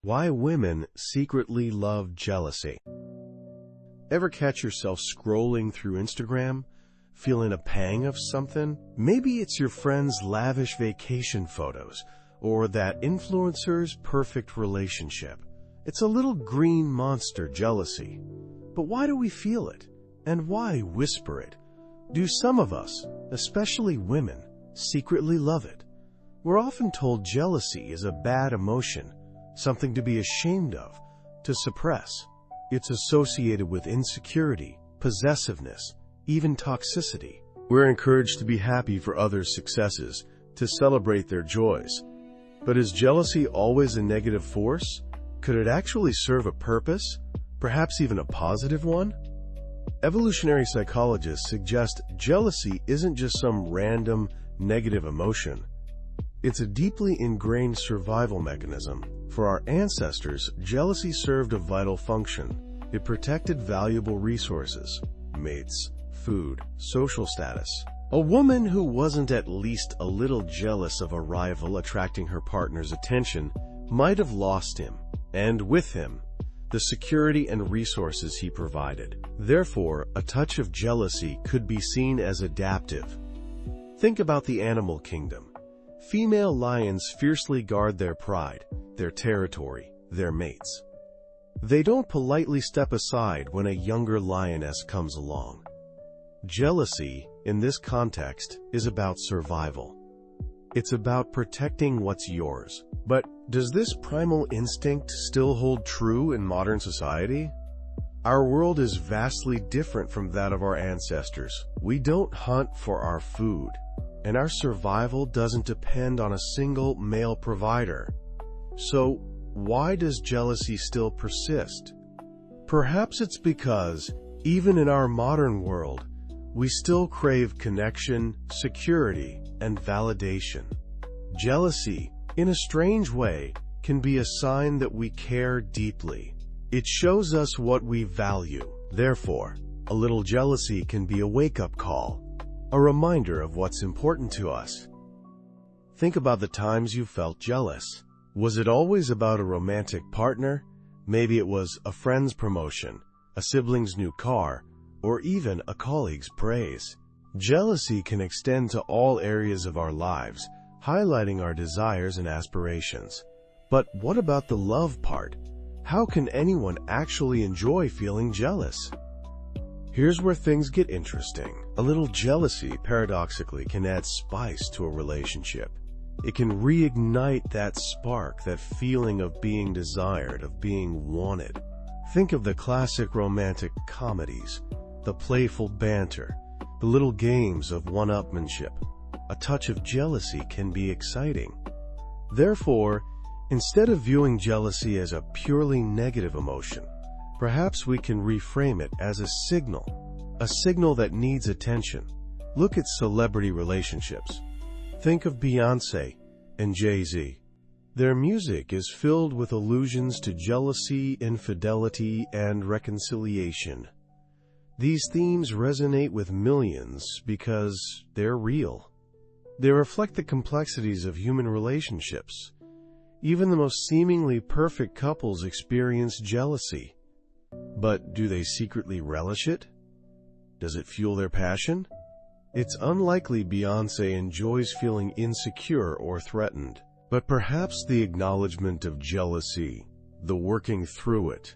Why women secretly love jealousy. Ever catch yourself scrolling through Instagram, feeling a pang of something? Maybe it's your friend's lavish vacation photos, or that influencer's perfect relationship. It's a little green monster jealousy. But why do we feel it? And why whisper it? Do some of us, especially women, secretly love it? We're often told jealousy is a bad emotion, something to be ashamed of, to suppress. It's associated with insecurity, possessiveness, even toxicity. We're encouraged to be happy for others' successes, to celebrate their joys. But is jealousy always a negative force? Could it actually serve a purpose, perhaps even a positive one? Evolutionary psychologists suggest jealousy isn't just some random negative emotion. It's a deeply ingrained survival mechanism. For our ancestors, jealousy served a vital function. It protected valuable resources, mates, food, social status. A woman who wasn't at least a little jealous of a rival attracting her partner's attention might have lost him, and with him, the security and resources he provided. Therefore, a touch of jealousy could be seen as adaptive. Think about the animal kingdom. Female lions fiercely guard their pride, their territory, their mates. They don't politely step aside when a younger lioness comes along. Jealousy, in this context, is about survival. It's about protecting what's yours. But does this primal instinct still hold true in modern society? Our world is vastly different from that of our ancestors. We don't hunt for our food, and our survival doesn't depend on a single male provider. So, why does jealousy still persist? Perhaps it's because, even in our modern world, we still crave connection, security, and validation. Jealousy, in a strange way, can be a sign that we care deeply. It shows us what we value. Therefore, a little jealousy can be a wake-up call, a reminder of what's important to us. Think about the times you felt jealous. Was it always about a romantic partner? Maybe it was a friend's promotion, a sibling's new car, or even a colleague's praise. Jealousy can extend to all areas of our lives, highlighting our desires and aspirations. But what about the love part? How can anyone actually enjoy feeling jealous? Here's where things get interesting. A little jealousy, paradoxically, can add spice to a relationship. It can reignite that spark, that feeling of being desired, of being wanted. Think of the classic romantic comedies, the playful banter, the little games of one-upmanship. A touch of jealousy can be exciting. Therefore, instead of viewing jealousy as a purely negative emotion, perhaps we can reframe it as a signal that needs attention. Look at celebrity relationships. Think of Beyoncé and Jay-Z. Their music is filled with allusions to jealousy, infidelity, and reconciliation. These themes resonate with millions because they're real. They reflect the complexities of human relationships. Even the most seemingly perfect couples experience jealousy. But do they secretly relish it? Does it fuel their passion? It's unlikely Beyoncé enjoys feeling insecure or threatened. But perhaps the acknowledgement of jealousy, the working through it,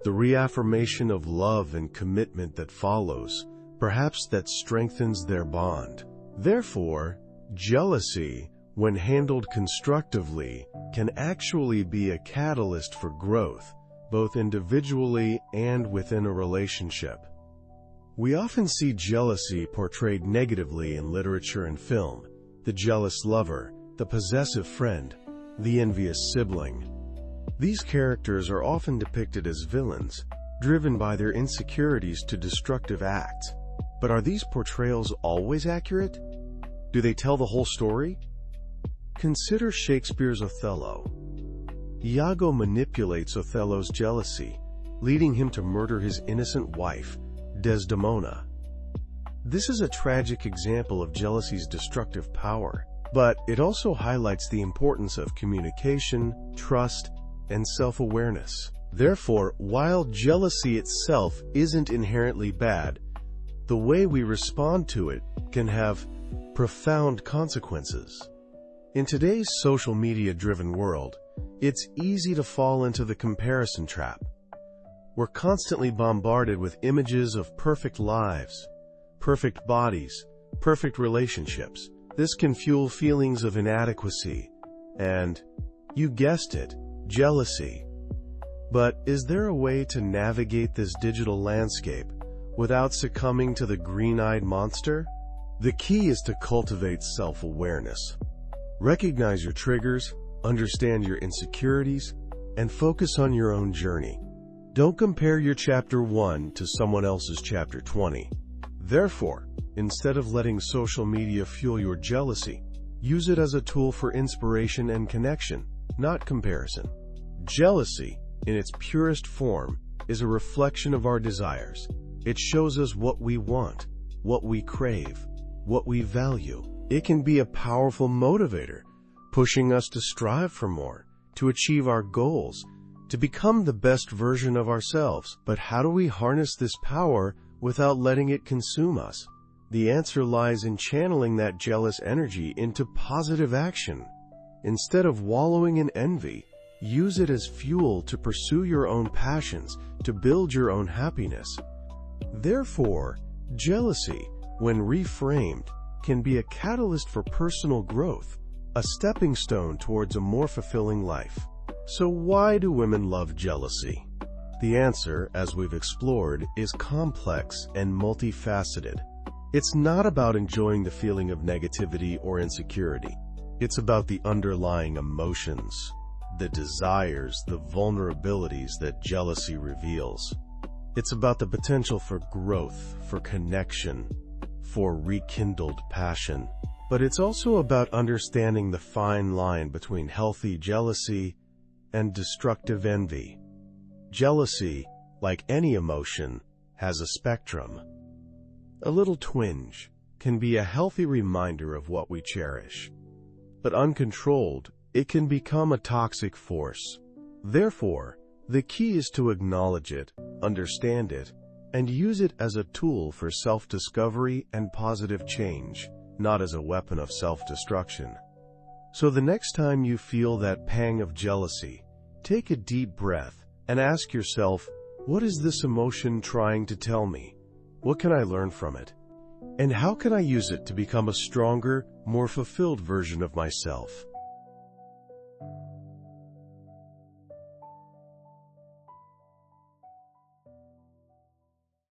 the reaffirmation of love and commitment that follows, perhaps that strengthens their bond. Therefore, jealousy, when handled constructively, can actually be a catalyst for growth, both individually and within a relationship. We often see jealousy portrayed negatively in literature and film: the jealous lover, the possessive friend, the envious sibling. These characters are often depicted as villains, driven by their insecurities to destructive acts. But are these portrayals always accurate? Do they tell the whole story? Consider Shakespeare's Othello. Iago manipulates Othello's jealousy, leading him to murder his innocent wife, Desdemona. This is a tragic example of jealousy's destructive power, but it also highlights the importance of communication, trust, and self-awareness. Therefore, while jealousy itself isn't inherently bad, the way we respond to it can have profound consequences. In today's social media-driven world, it's easy to fall into the comparison trap. We're constantly bombarded with images of perfect lives, perfect bodies, perfect relationships. This can fuel feelings of inadequacy and, you guessed it, jealousy. But is there a way to navigate this digital landscape without succumbing to the green-eyed monster? The key is to cultivate self-awareness. Recognize your triggers, understand your insecurities, and focus on your own journey. Don't compare your chapter 1 to someone else's chapter 20. Therefore, instead of letting social media fuel your jealousy, use it as a tool for inspiration and connection, not comparison. Jealousy, in its purest form, is a reflection of our desires. It shows us what we want, what we crave, what we value. It can be a powerful motivator, pushing us to strive for more, to achieve our goals, to become the best version of ourselves. But how do we harness this power without letting it consume us? The answer lies in channeling that jealous energy into positive action. Instead of wallowing in envy, use it as fuel to pursue your own passions, to build your own happiness. Therefore, jealousy, when reframed, can be a catalyst for personal growth, a stepping stone towards a more fulfilling life. So why do women love jealousy? The answer, as we've explored, is complex and multifaceted. It's not about enjoying the feeling of negativity or insecurity. It's about the underlying emotions, the desires, the vulnerabilities that jealousy reveals. It's about the potential for growth, for connection, for rekindled passion. But it's also about understanding the fine line between healthy jealousy and destructive envy. Jealousy, like any emotion, has a spectrum. A little twinge can be a healthy reminder of what we cherish. But uncontrolled, it can become a toxic force. Therefore, the key is to acknowledge it, understand it, and use it as a tool for self-discovery and positive change, not as a weapon of self-destruction. So the next time you feel that pang of jealousy, take a deep breath and ask yourself, what is this emotion trying to tell me? What can I learn from it? And how can I use it to become a stronger, more fulfilled version of myself?